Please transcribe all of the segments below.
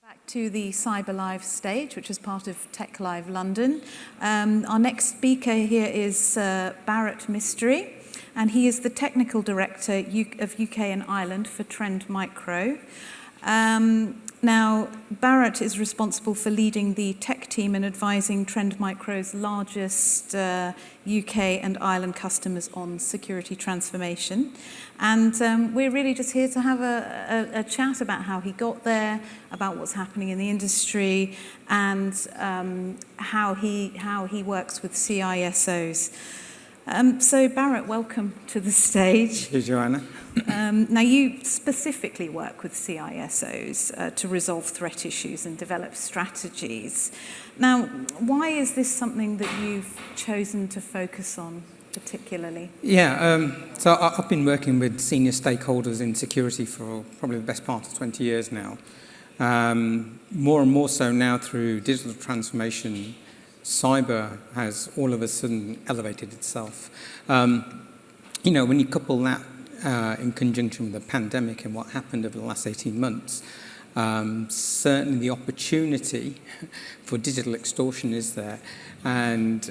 Back to the Cyber Live stage, which is part of Tech Live London. Our next speaker here is Bharat Mistry, and he is the Technical Director of UK and Ireland for Trend Micro. Now, Bharat is responsible for leading the tech team and advising Trend Micro's largest UK and Ireland customers on security transformation. And we're really just here to have a chat about how he got there, about what's happening in the industry, and how he works with CISOs. So Bharat, welcome to the stage. Thank you, Joanna. Now, you specifically work with CISOs to resolve threat issues and develop strategies. Now, why is this something that you've chosen to focus on particularly? Yeah, so I've been working with senior stakeholders in security for probably the best part of 20 years now. More and more so now through digital transformation. Cyber has all of a sudden elevated itself. You know, when you couple that in conjunction with the pandemic and what happened over the last 18 months, certainly the opportunity for digital extortion is there. And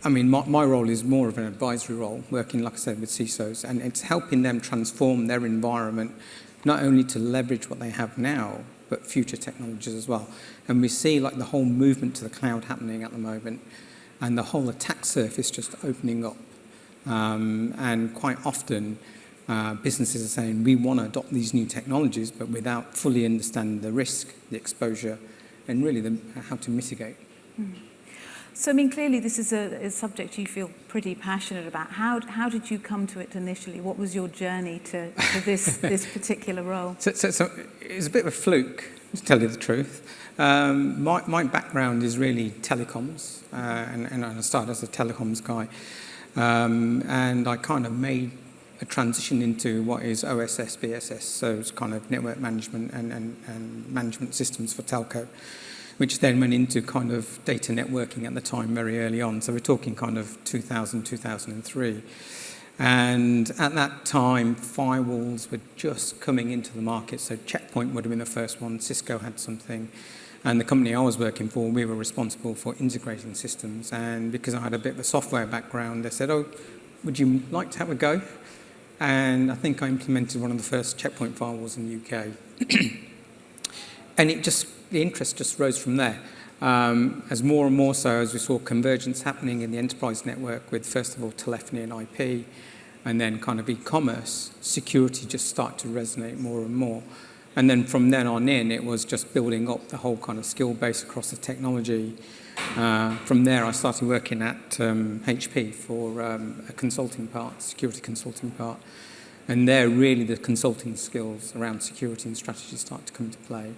I mean, my role is more of an advisory role, working, like I said, with CISOs, and it's helping them transform their environment, not only to leverage what they have now, but future technologies as well. And we see like the whole movement to the cloud happening at the moment, and the whole attack surface just opening up. And quite often, businesses are saying, we want to adopt these new technologies, but without fully understanding the risk, the exposure, and really how to mitigate. Mm. So, I mean, clearly this is a subject you feel pretty passionate about. How did you come to it initially? What was your journey to this particular role? So it was a bit of a fluke, to tell you the truth. My background is really telecoms, and I started as a telecoms guy. And I kind of made a transition into what is OSS, BSS, so it's kind of network management and management systems for telco, which then went into kind of data networking at the time very early on. So we're talking kind of 2000, 2003. And at that time, firewalls were just coming into the market. So Checkpoint would have been the first one. Cisco had something. And the company I was working for, we were responsible for integrating systems. And because I had a bit of a software background, they said, oh, would you like to have a go? And I think I implemented one of the first Checkpoint firewalls in the UK. And the interest just rose from there. As more and more so, as we saw convergence happening in the enterprise network with, first of all, telephony and IP, and then kind of e-commerce, security just started to resonate more and more. And then from then on in, it was just building up the whole kind of skill base across the technology. From there, I started working at HP for a consulting part, security consulting part. And there, really, the consulting skills around security and strategy started to come into play.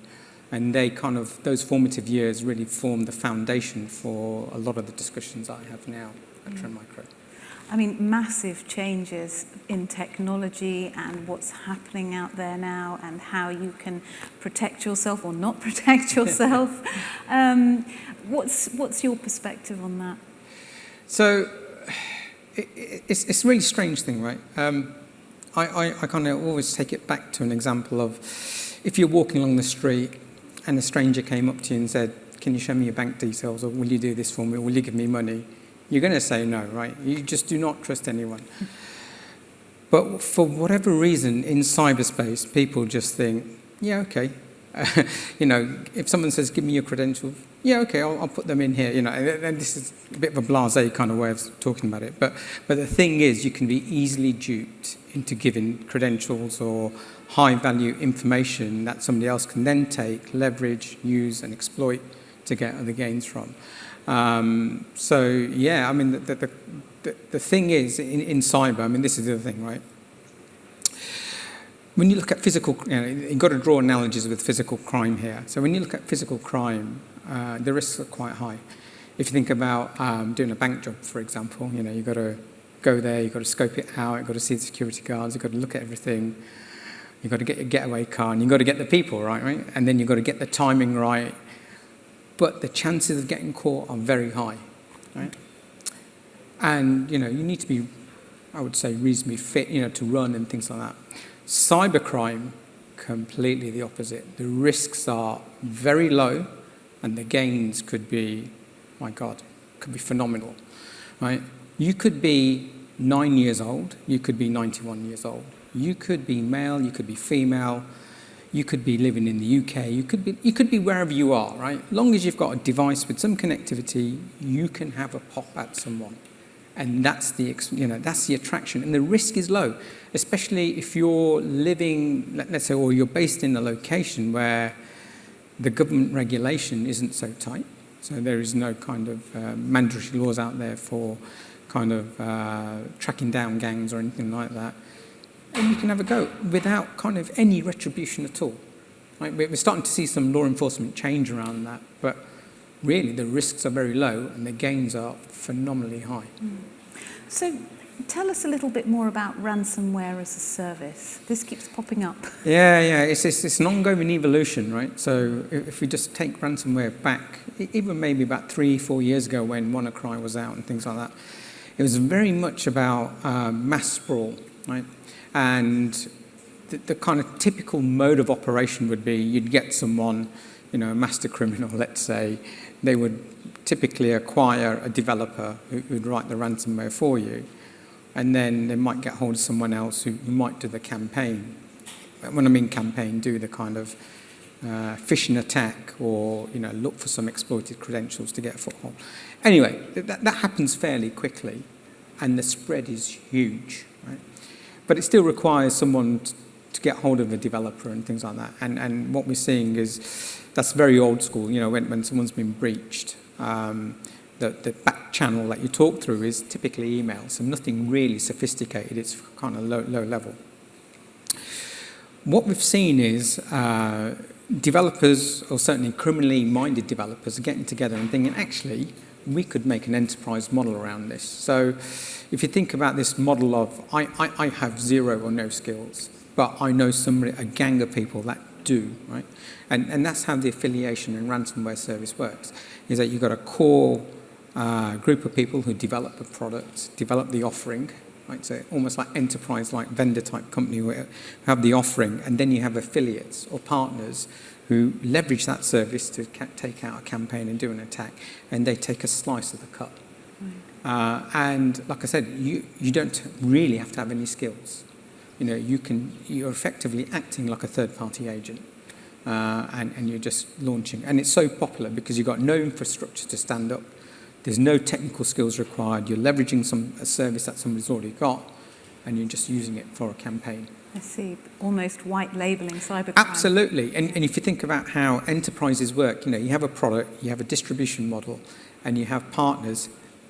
And they kind of, those formative years really formed the foundation for a lot of the discussions I have now at Trend Micro. I mean, massive changes in technology and what's happening out there now and how you can protect yourself or not protect yourself. What's your perspective on that? So it's a really strange thing, right? I kind of always take it back to an example of if you're walking along the street and a stranger came up to you and said, can you show me your bank details, or will you do this for me, or will you give me money? You're going to say no, right? You just do not trust anyone. But for whatever reason, in cyberspace, people just think, yeah, okay. You know, if someone says, give me your credentials, yeah, okay, I'll put them in here. You know, and this is a bit of a blasé kind of way of talking about it. But the thing is, you can be easily duped into giving credentials or high-value information that somebody else can then take, leverage, use, and exploit to get other gains from. So, yeah, I mean, the thing is, in cyber, I mean, this is the other thing, right? When you look at physical, you know, you've got to draw analogies with physical crime here. So when you look at physical crime, the risks are quite high. If you think about doing a bank job, for example, you know, you've got to go there, you've got to scope it out, you've got to see the security guards, you've got to look at everything, you've got to get your getaway car, and you've got to get the people right? And then you've got to get the timing right. But the chances of getting caught are very high, right? And, you know, you need to be, I would say, reasonably fit, you know, to run and things like that. Cybercrime completely the opposite. The risks are very low, and the gains could be, my God, could be phenomenal, right? You could be 9 years old, you could be 91 years old. You could be male, you could be female, you could be living in the UK, you could be wherever you are, right? Long as you've got a device with some connectivity, you can have a pop at someone. And that's that's the attraction. And the risk is low, especially if you're living, let's say, or you're based in a location where the government regulation isn't so tight. So there is no kind of mandatory laws out there for kind of tracking down gangs or anything like that. And you can have a go without kind of any retribution at all. Right? We're starting to see some law enforcement change around that, but really the risks are very low and the gains are phenomenally high. So tell us a little bit more about ransomware as a service. This keeps popping up. Yeah, it's an ongoing evolution, right? So if we just take ransomware back, even maybe about 3-4 years ago when WannaCry was out and things like that, it was very much about mass sprawl, right? And the kind of typical mode of operation would be you'd get someone, a master criminal, let's say, they would typically acquire a developer who'd write the ransomware for you, and then they might get hold of someone else who might do the campaign. When I mean campaign, do the kind of phishing attack or, look for some exploited credentials to get a foothold. Anyway, that happens fairly quickly, and the spread is huge, right? But it still requires someone to get hold of a developer and things like that. And what we're seeing is that's very old school. When someone's been breached, the back channel that you talk through is typically email, so nothing really sophisticated. It's kind of low level. What we've seen is developers, or certainly criminally minded developers, are getting together and thinking, actually, we could make an enterprise model around this. So if you think about this model of, I have zero or no skills, but I know a gang of people that do, right? And that's how the affiliation and ransomware service works, is that you've got a core group of people who develop a product, develop the offering, right? So almost like enterprise, like vendor type company who have the offering, and then you have affiliates or partners who leverage that service to take out a campaign and do an attack, and they take a slice of the cut. And like I said, you don't really have to have any skills. You're effectively acting like a third-party agent, and you're just launching. And it's so popular because you've got no infrastructure to stand up. There's no technical skills required. You're leveraging a service that somebody's already got, and you're just using it for a campaign. I see, almost white labelling cybercrime. Absolutely. And if you think about how enterprises work, you have a product, you have a distribution model, and you have partners.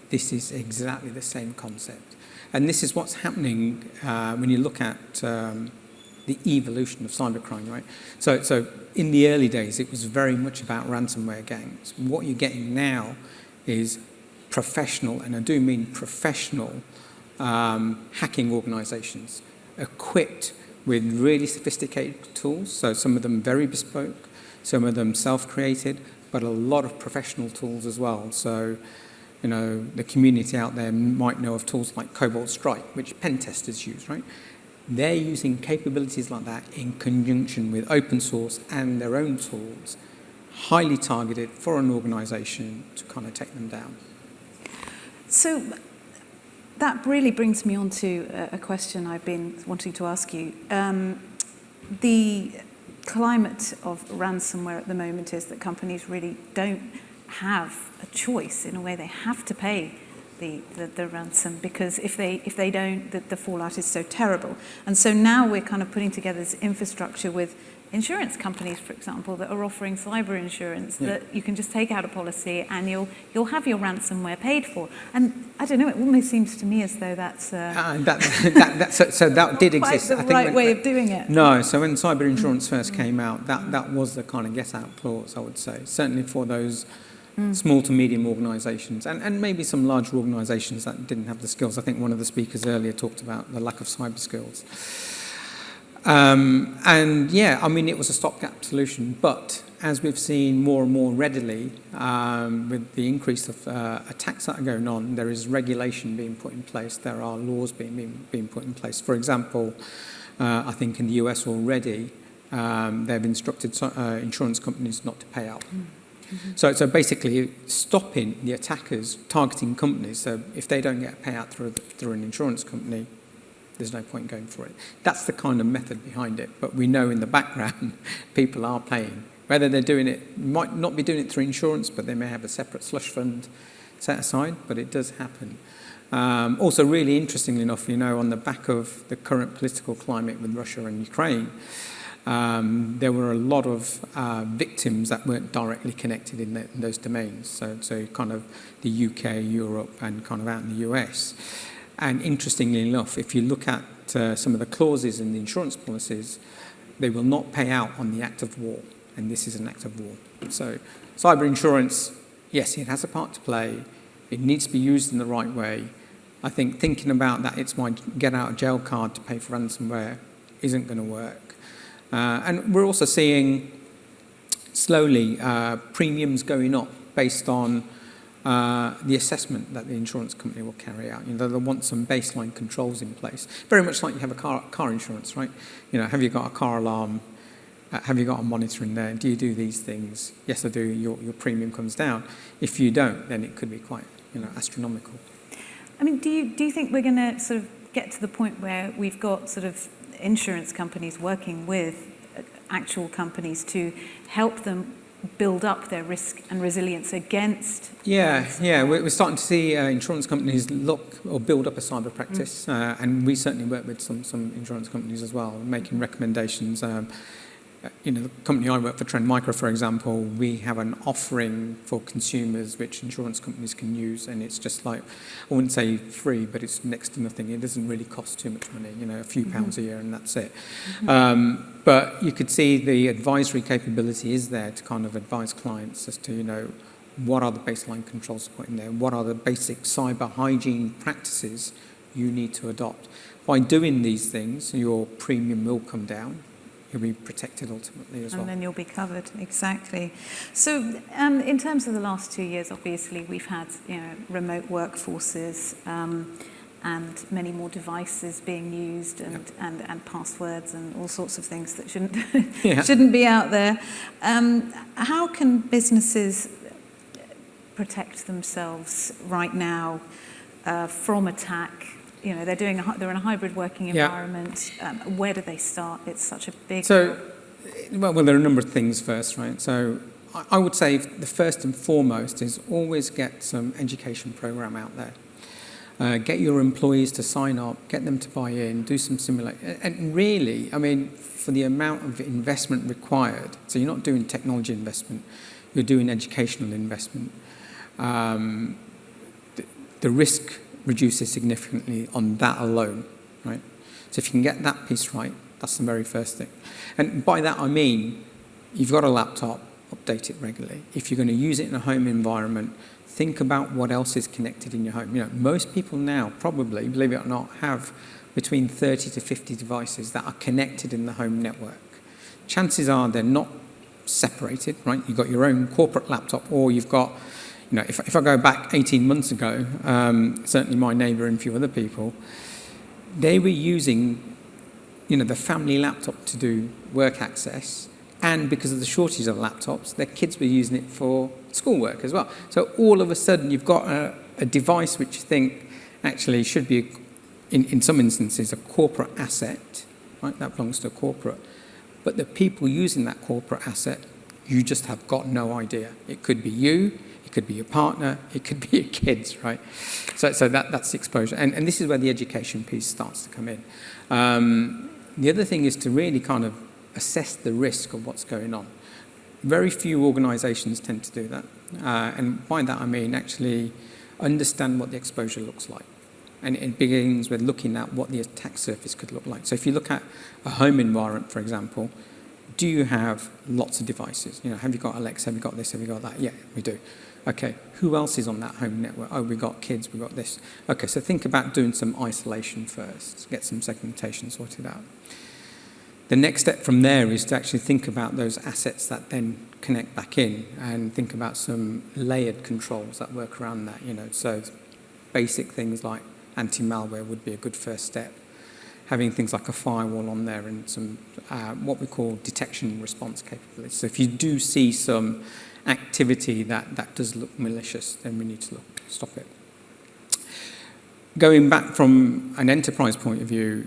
This is exactly the same concept. And this is what's happening when you look at the evolution of cybercrime, right? So in the early days, it was very much about ransomware gangs. What you're getting now is professional, and I do mean professional, hacking organizations equipped with really sophisticated tools. So some of them very bespoke, some of them self-created, but a lot of professional tools as well. So the community out there might know of tools like Cobalt Strike, which pen testers use, right? They're using capabilities like that in conjunction with open source and their own tools, highly targeted for an organization to kind of take them down. So that really brings me on to a question I've been wanting to ask you. The climate of ransomware at the moment is that companies really don't have a choice. In a way, they have to pay the ransom, because if they don't, the fallout is so terrible. And so now we're kind of putting together this infrastructure with insurance companies, for example, that are offering cyber insurance, that you can just take out a policy and you'll have your ransomware paid for. And I don't know, it almost seems to me as though that's so that did exist. The right way of doing it. No, so when cyber insurance first came out, that was the kind of get out clause, I would say, certainly for those small to medium organisations, and maybe some larger organisations that didn't have the skills. I think one of the speakers earlier talked about the lack of cyber skills. And yeah, I mean, it was a stopgap solution, but as we've seen more and more readily, with the increase of attacks that are going on, there is regulation being put in place, there are laws being put in place. For example, I think in the US already, they've instructed insurance companies not to pay out. So basically stopping the attackers targeting companies. So if they don't get a payout through an insurance company, there's no point going for it. That's the kind of method behind it. But we know in the background, people are paying. Whether they're doing it, might not be doing it through insurance, but they may have a separate slush fund set aside, but it does happen. Also, really interestingly enough, on the back of the current political climate with Russia and Ukraine, there were a lot of victims that weren't directly connected in those domains. So kind of the UK, Europe, and kind of out in the US. And interestingly enough, if you look at some of the clauses in the insurance policies, they will not pay out on the act of war. And this is an act of war. So cyber insurance, yes, it has a part to play. It needs to be used in the right way. I think thinking about that it's my get out of jail card to pay for ransomware isn't going to work. And we're also seeing slowly premiums going up based on the assessment that the insurance company will carry out. They'll want some baseline controls in place. Very much like you have a car insurance, right? Have you got a car alarm? Have you got a monitor in there? Do you do these things? Yes, I do. Your premium comes down. If you don't, then it could be quite, astronomical. I mean, do you think we're going to sort of get to the point where we've got sort of insurance companies working with actual companies to help them build up their risk and resilience against? Yeah. We're starting to see insurance companies look or build up a cyber practice, and we certainly work with some insurance companies as well, making recommendations. The company I work for, Trend Micro, for example, we have an offering for consumers which insurance companies can use, and it's just like, I wouldn't say free, but it's next to nothing. It doesn't really cost too much money, a few pounds a year, and that's it. But you could see the advisory capability is there to kind of advise clients as to, what are the baseline controls to put in there, what are the basic cyber hygiene practices you need to adopt. By doing these things, your premium will come down. You'll be protected ultimately as well. And then you'll be covered, exactly. So in terms of the last 2 years, obviously, we've had remote workforces and many more devices being used and passwords and all sorts of things that shouldn't be out there. How can businesses protect themselves right now from attack? They're in a hybrid working environment. Where do they start? It's such a big... Well, there are a number of things first, right? So I would say the first and foremost is always get some education program out there. Get your employees to sign up, get them to buy in, do some simulation. And really, for the amount of investment required, so you're not doing technology investment, you're doing educational investment. The risk reduces significantly on that alone, right? So if you can get that piece right, that's the very first thing. And by that I mean, you've got a laptop, update it regularly. If you're going to use it in a home environment, think about what else is connected in your home. Most people now probably, believe it or not, have between 30 to 50 devices that are connected in the home network. Chances are they're not separated, right? You've got your own corporate laptop, or you've got, if I go back 18 months ago, certainly my neighbour and a few other people, they were using, the family laptop to do work access, and because of the shortage of laptops, their kids were using it for schoolwork as well. So all of a sudden, you've got a device which you think actually should be, in some instances, a corporate asset, right? That belongs to a corporate. But the people using that corporate asset, you just have got no idea. It could be you. It could be your partner, it could be your kids, right? So that's the exposure. And this is where the education piece starts to come in. The other thing is to really kind of assess the risk of what's going on. Very few organisations tend to do that. And by that I mean actually understand what the exposure looks like. And it begins with looking at what the attack surface could look like. So if you look at a home environment, for example, do you have lots of devices? Have you got Alexa? Have you got this? Have you got that? Yeah, we do. Okay, who else is on that home network? Oh, we've got kids, we've got this. Okay, so think about doing some isolation first, get some segmentation sorted out. The next step from there is to actually think about those assets that then connect back in and think about some layered controls that work around that, So basic things like anti-malware would be a good first step. having things like a firewall on there and some what we call detection and response capabilities. So if you do see some activity that does look malicious, then we need to stop it. Going back from an enterprise point of view,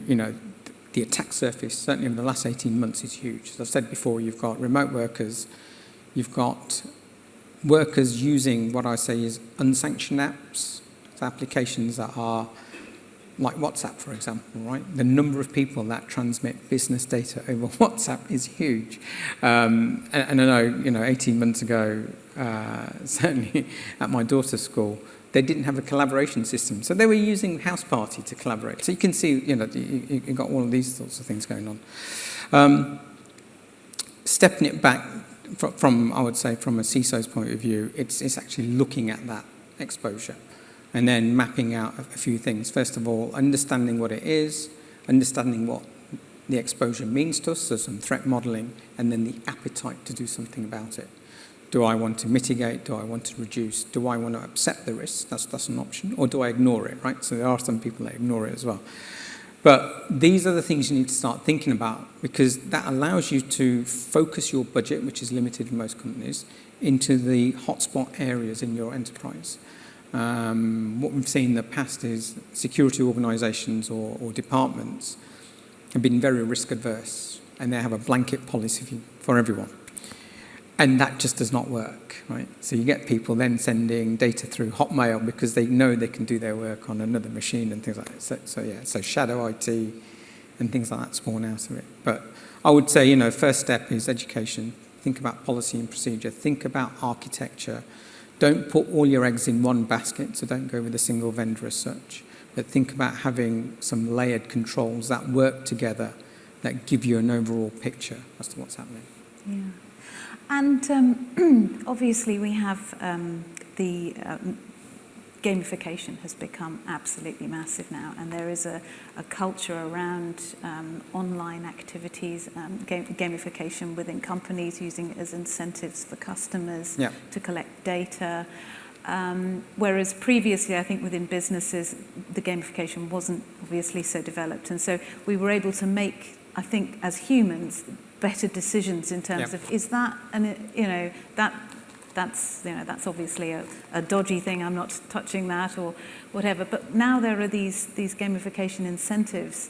the attack surface, certainly in the last 18 months, is huge. As I've said before, you've got remote workers, you've got workers using what I say is unsanctioned apps, so applications that are like WhatsApp, for example, right? The number of people that transmit business data over WhatsApp is huge. And I know, 18 months ago, certainly at my daughter's school, they didn't have a collaboration system. So they were using House Party to collaborate. So you can see, you've got all of these sorts of things going on. Stepping it back from, I would say, from a CISO's point of view, it's actually looking at that exposure and then mapping out a few things. First of all, understanding what it is, understanding what the exposure means to us, so some threat modeling, and then the appetite to do something about it. Do I want to mitigate? Do I want to reduce? Do I want to accept the risk? That's an option. Or do I ignore it, right? So there are some people that ignore it as well. But these are the things you need to start thinking about, because that allows you to focus your budget, which is limited in most companies, into the hotspot areas in your enterprise. What we've seen in the past is security organizations or departments have been very risk adverse, and they have a blanket policy for everyone. And that just does not work, right? So you get people then sending data through Hotmail because they know they can do their work on another machine and things like that. So shadow IT and things like that spawn out of it. But I would say, first step is education. Think about policy and procedure. Think about architecture. Don't put all your eggs in one basket, so don't go with a single vendor as such. But think about having some layered controls that work together, that give you an overall picture as to what's happening. Yeah. And obviously we have the gamification has become absolutely massive now, and there is a culture around online activities, gamification within companies, using it as incentives for customers to collect data. Whereas previously, I think within businesses, the gamification wasn't obviously so developed, and so we were able to make, I think, as humans, better decisions in terms of, is that, and that's obviously a dodgy thing, I'm not touching that or whatever. But now there are these gamification incentives.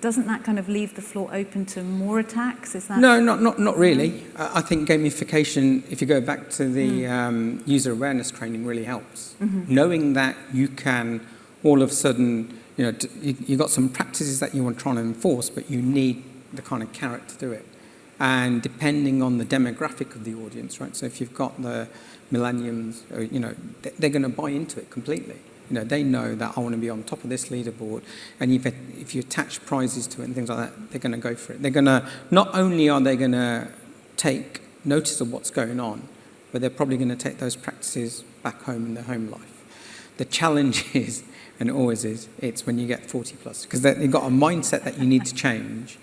Doesn't that kind of leave the floor open to more attacks? Is that No, not really. I think gamification, if you go back to the user awareness training, really helps. Mm-hmm. Knowing that you can all of a sudden, you've got some practices that you want to try and enforce, but you need the kind of carrot to do it. And depending on the demographic of the audience, right? So if you've got the millennials, they're going to buy into it completely. They know that I want to be on top of this leaderboard, and if you attach prizes to it and things like that, they're going to go for it. They're going to, not only are they going to take notice of what's going on, but they're probably going to take those practices back home in their home life. The challenge is, and it always is, it's when you get 40 plus, because they've got a mindset that you need to change.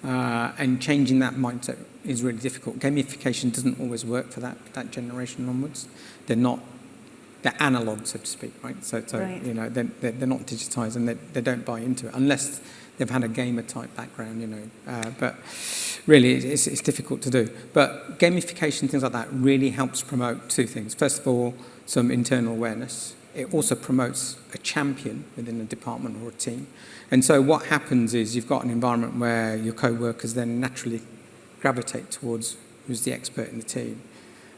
And changing that mindset is really difficult. Gamification doesn't always work for that generation onwards. They're analog, so to speak, right? So right. They're not digitized, and they don't buy into it unless they've had a gamer type background, But really, it's difficult to do. But gamification, things like that, really helps promote two things. First of all, some internal awareness. It also promotes a champion within a department or a team. And so what happens is you've got an environment where your co-workers then naturally gravitate towards who's the expert in the team.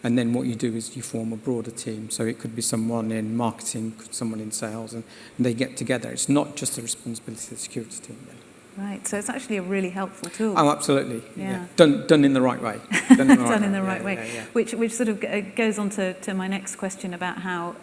And then what you do is you form a broader team. So it could be someone in marketing, someone in sales, and they get together. It's not just the responsibility of the security team then. Right, so it's actually a really helpful tool. Oh, absolutely. Yeah. Done in the right way. Done in the right way. Yeah. Which sort of goes on to my next question about how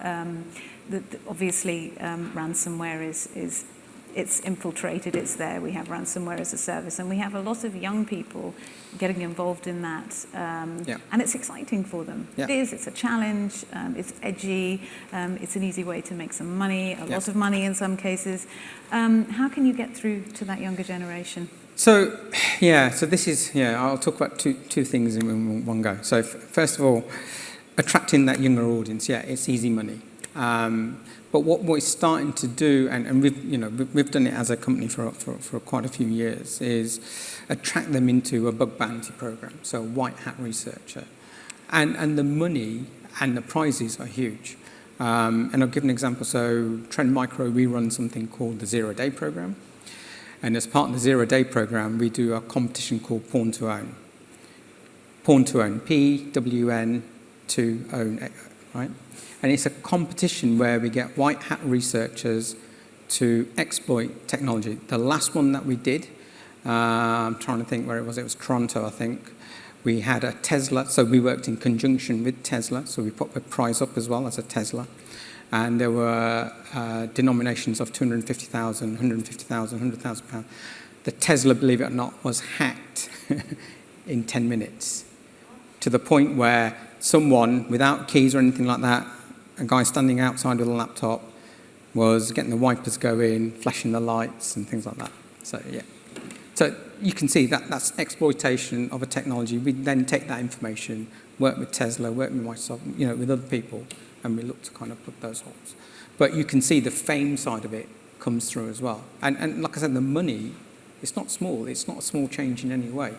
obviously ransomware is it's infiltrated, it's there. We have ransomware as a service, and we have a lot of young people getting involved in that, and it's exciting for them. Yeah. It's a challenge, it's edgy, it's an easy way to make some money, a lot of money in some cases. How can you get through to that younger generation? So this is, I'll talk about two things in one go. So first of all, attracting that younger audience, it's easy money. But what we're starting to do, and we've done it as a company for quite a few years, is attract them into a bug bounty program, so a white hat researcher. And the money and the prizes are huge. And I'll give an example. So Trend Micro, we run something called the 0 Day program. And as part of the 0 Day program, we do a competition called Pawn to Own. Pawn to Own, PWN to own, right? And it's a competition where we get white hat researchers to exploit technology. The last one that we did, I'm trying to think where it was Toronto, I think. We had a Tesla, so we worked in conjunction with Tesla, so we put the prize up as well as a Tesla. And there were denominations of 250,000, 150,000, 100,000 pounds. The Tesla, believe it or not, was hacked in 10 minutes to the point where someone, without keys or anything like that, a guy standing outside with a laptop, was getting the wipers going, flashing the lights and things like that. So, yeah. So you can see that that's exploitation of a technology. We then take that information, work with Tesla, work with Microsoft, with other people, and we look to kind of plug those holes. But you can see the fame side of it comes through as well. And like I said, the money, it's not small. It's not a small change in any way.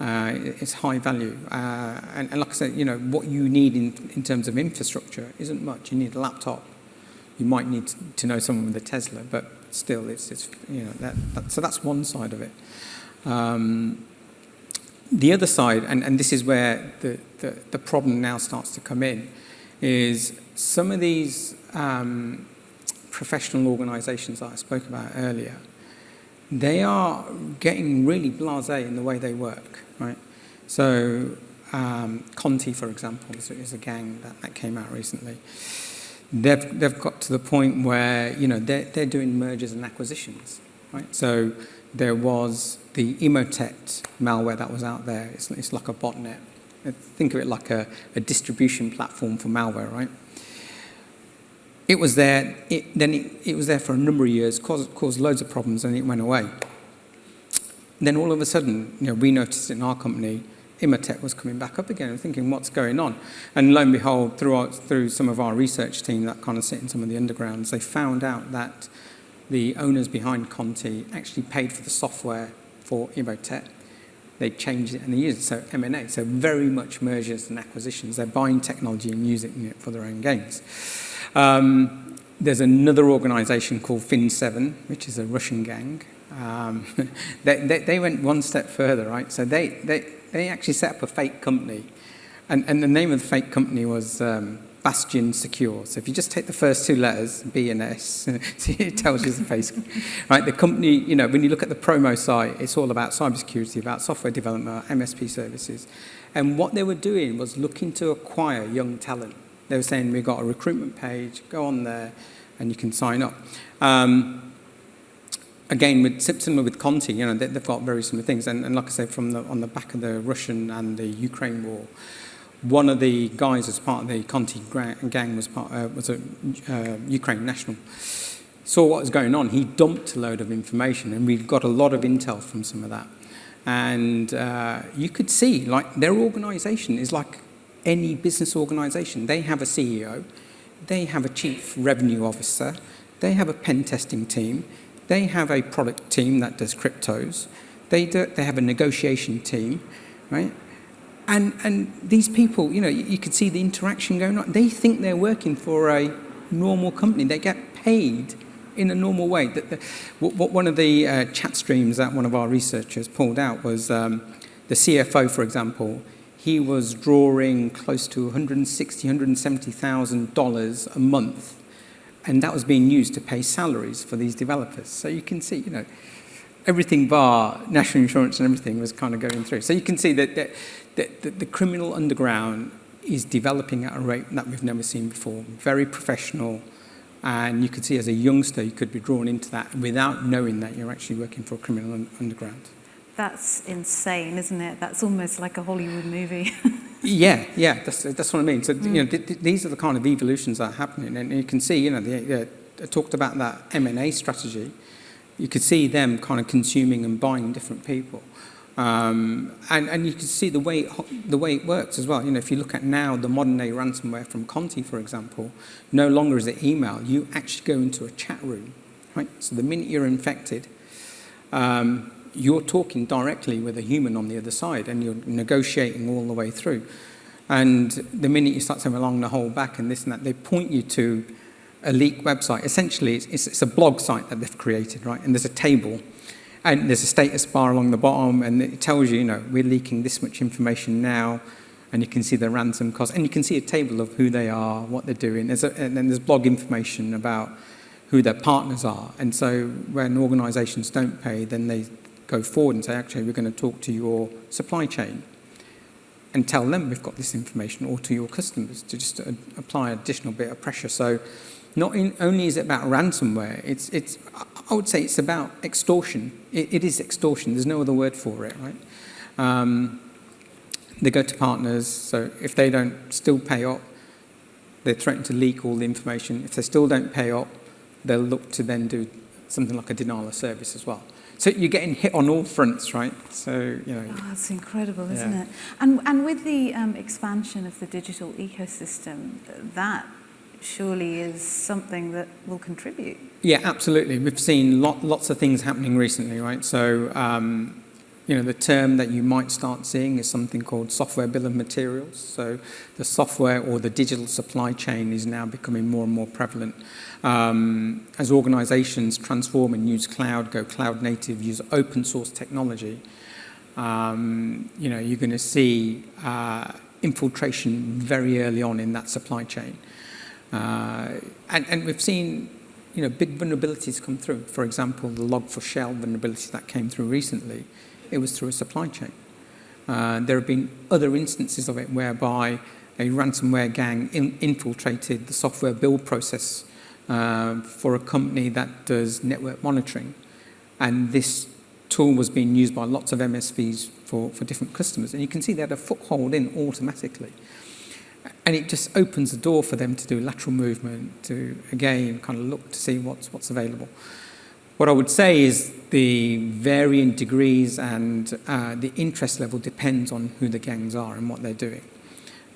It's high value. And like I said, what you need in terms of infrastructure isn't much. You need a laptop. You might need to know someone with a Tesla, but still, so that's one side of it. The other side, and this is where the problem now starts to come in, is some of these professional organisations that I spoke about earlier, they are getting really blasé in the way they work, right? So Conti, for example, is a gang that came out recently. They've got to the point where they're doing mergers and acquisitions, right? So there was the Emotet malware that was out there. It's like a botnet. Think of it like a distribution platform for malware, right? It was there. It was there for a number of years, caused loads of problems, and it went away. Then all of a sudden, we noticed in our company, Emotet was coming back up again and thinking, what's going on? And lo and behold, through some of our research team that kind of sit in some of the undergrounds, they found out that the owners behind Conti actually paid for the software for Emotet. They changed it and they used it, so M&A, so very much mergers and acquisitions. They're buying technology and using it for their own gains. There's another organisation called Fin7, which is a Russian gang. They went one step further, right? So they actually set up a fake company, and the name of the fake company was Bastion Secure. So if you just take the first two letters, B and S, it tells you the face. Right? The company, when you look at the promo site, it's all about cybersecurity, about software development, MSP services. And what they were doing was looking to acquire young talent. They were saying, we've got a recruitment page, go on there, and you can sign up. Again, similar with Conti, they've got very similar things. And like I said, on the back of the Russian and the Ukraine war, one of the guys as part of the Conti gang was a Ukraine national. Saw what was going on. He dumped a load of information, and we got a lot of intel from some of that. And you could see, like, their organisation is like any business organisation. They have a CEO, they have a chief revenue officer, they have a pen testing team, they have a product team that does cryptos, they have a negotiation team, right? And these people, you could see the interaction going on. They think they're working for a normal company. They get paid in a normal way. One of the chat streams that one of our researchers pulled out was the CFO, for example. He was drawing close to $160,000, $170,000 a month, and that was being used to pay salaries for these developers. So you can see, everything bar national insurance and everything was kind of going through. So you can see that the criminal underground is developing at a rate that we've never seen before. Very professional, and you could see as a youngster you could be drawn into that without knowing that you're actually working for a criminal underground. That's insane, isn't it? That's almost like a Hollywood movie. Yeah, that's what I mean. So these are the kind of evolutions that are happening, and you can see, I talked about that M&A strategy. You could see them kind of consuming and buying different people. And you can see the way it works as well. If you look at now the modern day ransomware from Conti, for example, no longer is it email. You actually go into a chat room, right? So the minute you're infected, you're talking directly with a human on the other side, and you're negotiating all the way through. And the minute you start saying along the whole back and this and that, they point you to a leak website. Essentially, it's a blog site that they've created, right? And there's a table, and there's a status bar along the bottom, and it tells you, we're leaking this much information now, and you can see the ransom cost, and you can see a table of who they are, what they're doing. And then there's blog information about who their partners are. And so when organisations don't pay, then they go forward and say, actually, we're going to talk to your supply chain and tell them we've got this information, or to your customers, to just apply an additional bit of pressure. So not only is it about ransomware, I would say it's about extortion. It is extortion. There's no other word for it, right? They go to partners, so if they don't still pay up, they threaten to leak all the information. If they still don't pay up, they'll look to then do something like a denial of service as well. So you're getting hit on all fronts, right? So, Oh, that's incredible, isn't it? And with the expansion of the digital ecosystem, that surely is something that will contribute. Yeah, absolutely. We've seen lots of things happening recently, right? So, the term that you might start seeing is something called software bill of materials. So the software or the digital supply chain is now becoming more and more prevalent. As organizations transform and use cloud, go cloud native, use open source technology, you're going to see infiltration very early on in that supply chain. And we've seen big vulnerabilities come through. For example, the Log4Shell vulnerability that came through recently, it was through a supply chain. There have been other instances of it whereby a ransomware gang infiltrated the software build process for a company that does network monitoring. And this tool was being used by lots of MSVs for different customers. And you can see they had a foothold in automatically. And it just opens the door for them to do lateral movement, to, again, kind of look to see what's available. What I would say is the varying degrees and the interest level depends on who the gangs are and what they're doing.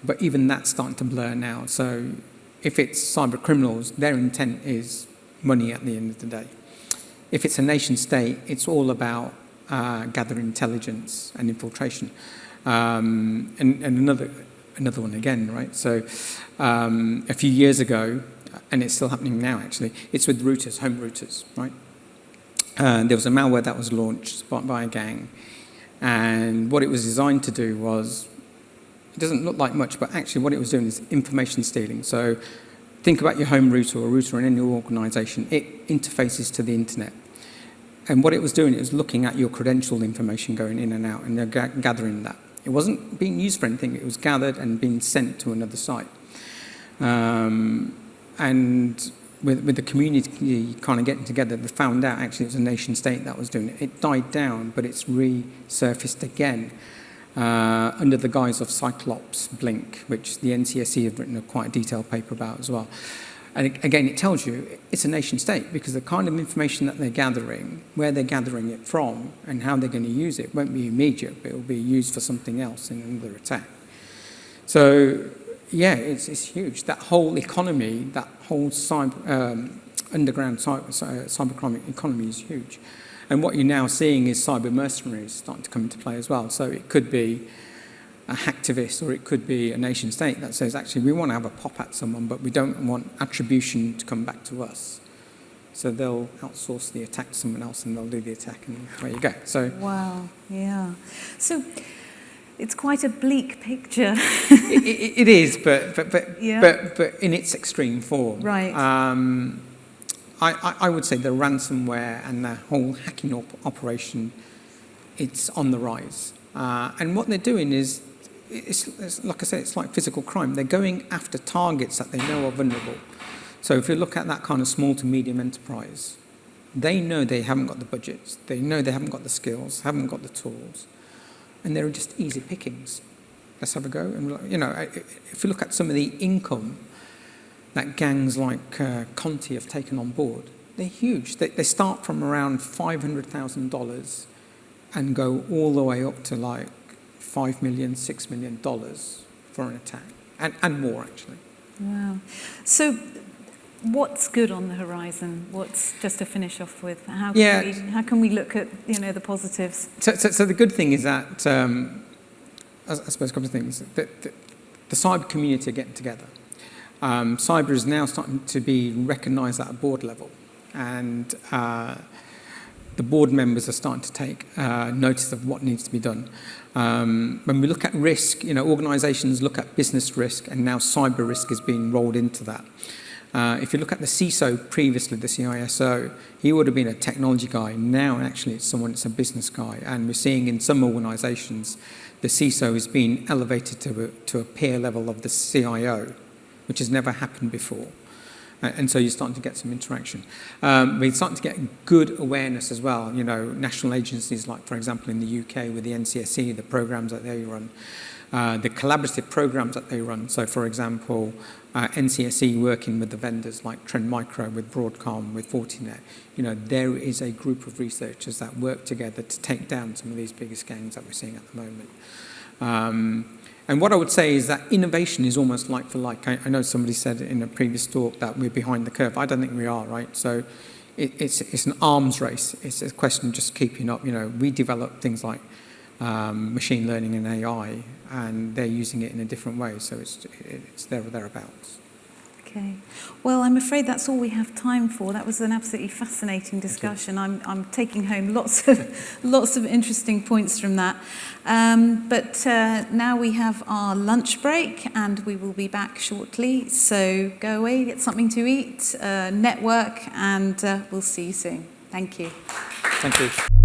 But even that's starting to blur now. So if it's cyber criminals, their intent is money at the end of the day. If it's a nation state, it's all about gathering intelligence and infiltration. And another one again, right? So a few years ago, and it's still happening now actually, it's with routers, home routers, right? There was a malware that was launched by a gang, and what it was designed to do was, it doesn't look like much, but actually what it was doing is information stealing. So think about your home router or router in any organization. It interfaces to the internet. And what it was doing, it was looking at your credential information going in and out, and they're gathering that. It wasn't being used for anything. It was gathered and being sent to another site. And with the community kind of getting together, they found out actually it was a nation state that was doing it. It died down, but it's resurfaced again under the guise of Cyclops Blink, which the NCSE have written quite a detailed paper about as well. And again, it tells you it's a nation state because the kind of information that they're gathering, where they're gathering it from, and how they're going to use it won't be immediate, but it will be used for something else in another attack. So, yeah, it's huge. That whole economy, that whole underground cybercrime economy is huge. And what you're now seeing is cyber mercenaries starting to come into play as well. So it could be a hacktivist, or it could be a nation state that says, actually, we want to have a pop at someone, but we don't want attribution to come back to us. So they'll outsource the attack to someone else, and they'll do the attack, and there you go. So wow, yeah. So it's quite a bleak picture. it is, but in its extreme form. Right. I would say the ransomware and the whole hacking operation, it's on the rise. And what they're doing is, it's like I said, it's like physical crime. They're going after targets that they know are vulnerable. So if you look at that kind of small to medium enterprise, they know they haven't got the budgets. They know they haven't got the skills, haven't got the tools. And they're just easy pickings. Let's have a go. And if you look at some of the income that gangs like Conti have taken on board, they're huge. They start from around $500,000 and go all the way up to like $5 million, $6 million for an attack, and more actually. Wow. So what's good on the horizon? What's, just to finish off with, how can we look at, the positives? So the good thing is that, I suppose a couple of things, that the cyber community are getting together. Cyber is now starting to be recognised at a board level, and the board members are starting to take notice of what needs to be done. When we look at risk, organisations look at business risk, and now cyber risk is being rolled into that. If you look at the CISO previously, the CISO, he would have been a technology guy. Now, actually, it's someone that's a business guy. And we're seeing in some organisations, the CISO is being elevated to a peer level of the CIO, which has never happened before. And so you're starting to get some interaction. We're starting to get good awareness as well. National agencies like, for example, in the UK with the NCSE, the programs that they run, the collaborative programs that they run. So, for example, NCSE working with the vendors like Trend Micro, with Broadcom, with Fortinet. There is a group of researchers that work together to take down some of these biggest gangs that we're seeing at the moment. And what I would say is that innovation is almost like for like. I know somebody said in a previous talk that we're behind the curve. I don't think we are, right? So it's an arms race. It's a question of just keeping up. We develop things like machine learning and AI, and they're using it in a different way. So it's there or thereabouts. Okay. Well, I'm afraid that's all we have time for. That was an absolutely fascinating discussion. I'm taking home lots of interesting points from that. But now we have our lunch break, and we will be back shortly. So go away, get something to eat, network, and we'll see you soon. Thank you. Thank you.